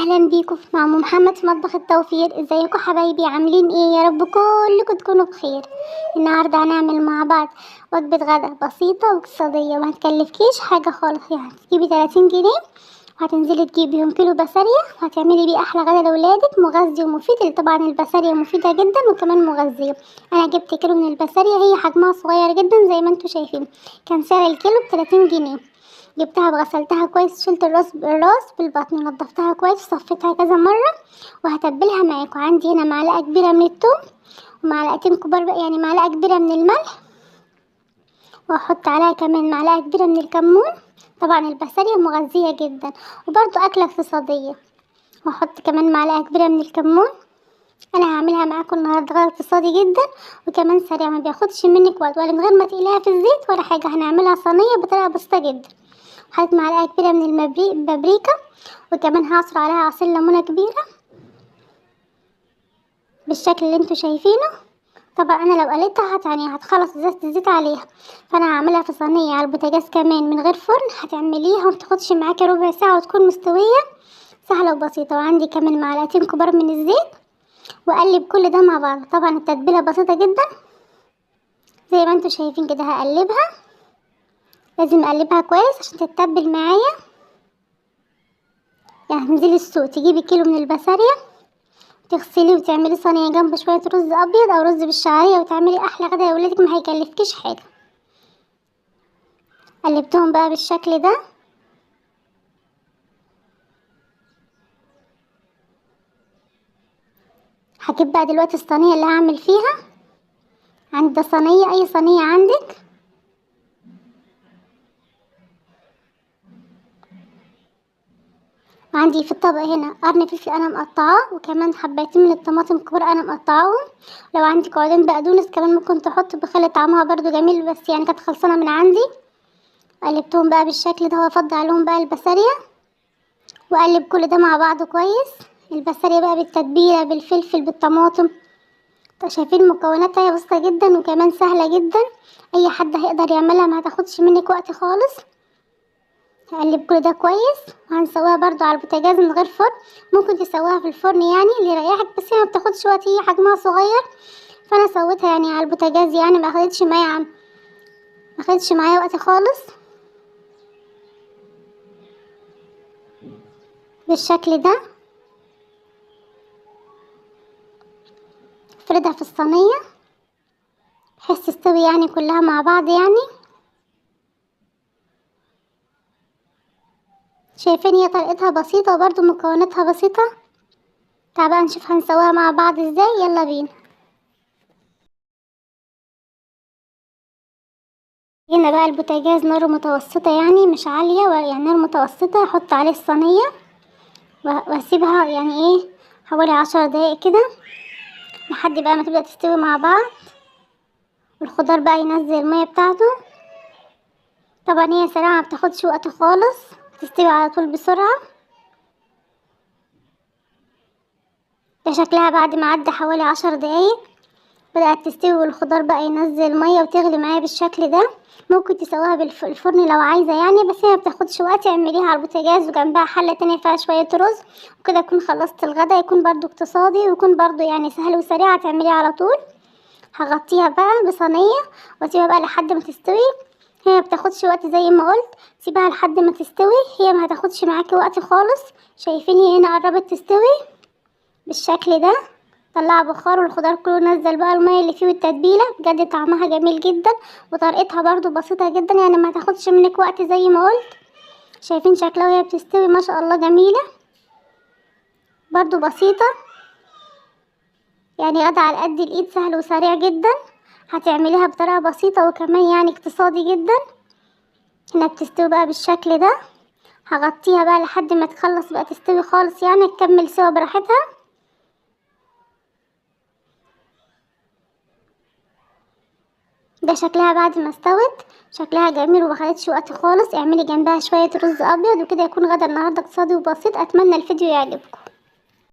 اهلا بيكم مع ام محمد في مطبخ التوفير. ازيكم حبايبي؟ عاملين ايه؟ يا رب كلكم تكونوا بخير. النهارده هنعمل مع بعض وجبه غدا بسيطه واقتصاديه وما هتكلفكيش حاجه خالص. يعني تجيبي 30 جنيه وهتنزلي تجيبي بيهم كيلو بسارية وهتعملي بيه احلى غدا لاولادك، مغذي ومفيد. طبعا البسارية مفيده جدا وكمان مغذيه. انا جبت كيلو من البسارية، هي حجمها صغير جدا زي ما انتم شايفين. كان سعر الكيلو ب30 جنيه. جبتها وغسلتها كويس، شلت الراس بالبطن، نضفتها كويس وصفيتها كذا مره. وهتبلها معاكم. عندي هنا معلقه كبيره من الثوم ومعلقتين كبار يعني معلقه كبيره من الملح، واحط عليها كمان معلقه كبيره من الكمون. طبعا البسارية مغذيه جدا وبرضو اكله اقتصاديه. واحط كمان معلقه كبيره من الكمون. انا هعملها معاكم النهارده غدا اقتصادي جدا وكمان سريع، ما بياخدش منك وقت ولا من غير ما تقليها في الزيت ولا حاجه. هنعملها صينيه بطريقه بسيطه جدا. حطيت معلقه كبيره من البابريكا وكمان هعصر عليها عصير ليمونه كبيره بالشكل اللي انتوا شايفينه. طبعا انا لو قليتها هتخلص ازازه الزيت عليها، فانا هعملها في صينيه على البوتاجاز كمان من غير فرن. هتعمليها ومتاخدش معاكي ربع ساعه وتكون مستويه، سهله وبسيطه. وعندي كمان معلقتين كبار من الزيت، واقلب كل ده مع بعض. طبعا التتبيله بسيطه جدا زي ما انتوا شايفين كده. هقلبها، لازم اقلبها كويس عشان تتبل معايا. يعني تنزلي السوق تجيبي كيلو من البسارية، تغسليه وتعملي صينيه جنب شويه رز ابيض او رز بالشعريه، وتعملي احلى غدا لولادك ما هيكلفكيش حاجه. قلبتهم بقى بالشكل ده. هجيب بقى دلوقتي الصينيه اللي هعمل فيها. عند صينيه، اي صينيه عندك. وعندي في الطبق هنا قرن فلفل انا مقطعاه، وكمان حبايتين من الطماطم كبار انا مقطعاهم. لو عندك عودين بقدونس كمان ممكن تحطوا، بخلي طعمها برضو جميل، بس يعني كانت خلصانه من عندي. قلبتهم بقى بالشكل ده وافضي عليهم بقى البسارية، واقلب كل ده مع بعضه كويس. البسارية بقى بالتتبيله بالفلفل بالطماطم. شايفين مكوناتها؟ هي بسيطه جدا وكمان سهله جدا، اي حد هيقدر يعملها، ما هتاخدش منك وقت خالص. هقلب كل ده كويس وهنسويها برضو على البوتاجاز من غير فرن. ممكن تسويها في الفرن يعني اللي يريحك، بس هي ما بتاخدش وقت، هي حجمها صغير. فانا سويتها يعني على البوتاجاز، يعني ما اخدتش معايا وقت خالص. بالشكل ده افردها في الصينيه بحيث تستوي يعني كلها مع بعض. يعني شايفين هي طريقتها بسيطه وبرضو مكوناتها بسيطه. تعال بقى نشوف هنسويها مع بعض ازاي. يلا بينا. هنا بقى البوتاجاز ناره متوسطه، يعني مش عاليه، يعني نار متوسطه. احط عليه الصينيه واسيبها يعني ايه حوالي 10 دقايق كده لحد بقى ما تبدأ تستوي مع بعض، والخضار بقى ينزل المية بتاعته. طبعا هي سريعة ما بتاخدش وقت خالص، تستوي على طول بسرعة. ده شكلها بعد ما عدى حوالي 10 دقايق بدأت تستوي، والخضار بقى ينزل مية وتغلي معايا بالشكل ده. ممكن تسويها بالفرن لو عايزة يعني، بس هي ما بتاخدش وقت. اعمليها على البوتاجاز وجنبها حلة تانية فيها شوية رز، وكده اكون خلصت الغدا. يكون برضو اقتصادي ويكون برضو يعني سهل وسريع، تعمليه على طول. هغطيها بقى بصينية واسيبها بقى لحد ما تستوي. هي ما بتاخدش وقت زي ما قلت، سيبها لحد ما تستوي، هي ما هتاخدش معاكي وقت خالص. شايفين هي هنا قربت تستوي بالشكل ده. طلع بخار والخضار كله نزل بقى المية اللي فيه والتتبيله. بجد طعمها جميل جدا وطريقتها برضو بسيطه جدا، يعني ما تاخدش منك وقت زي ما قلت. شايفين شكلها وهي بتستوي؟ ما شاء الله جميله، برضو بسيطه، يعني غدا على قد الايد، سهل وسريع جدا. هتعمليها بطريقه بسيطه وكمان يعني اقتصادي جدا. هنا بتستوي بقى بالشكل ده. هغطيها بقى لحد ما تخلص بقى تستوي خالص، يعني تكمل سوا براحتها. ده شكلها بعد ما استوت، شكلها جميل ومخدتش وقت خالص. اعملي جنبها شويه رز ابيض، وكده يكون غدا النهارده اقتصادي وبسيط. اتمنى الفيديو يعجبكم.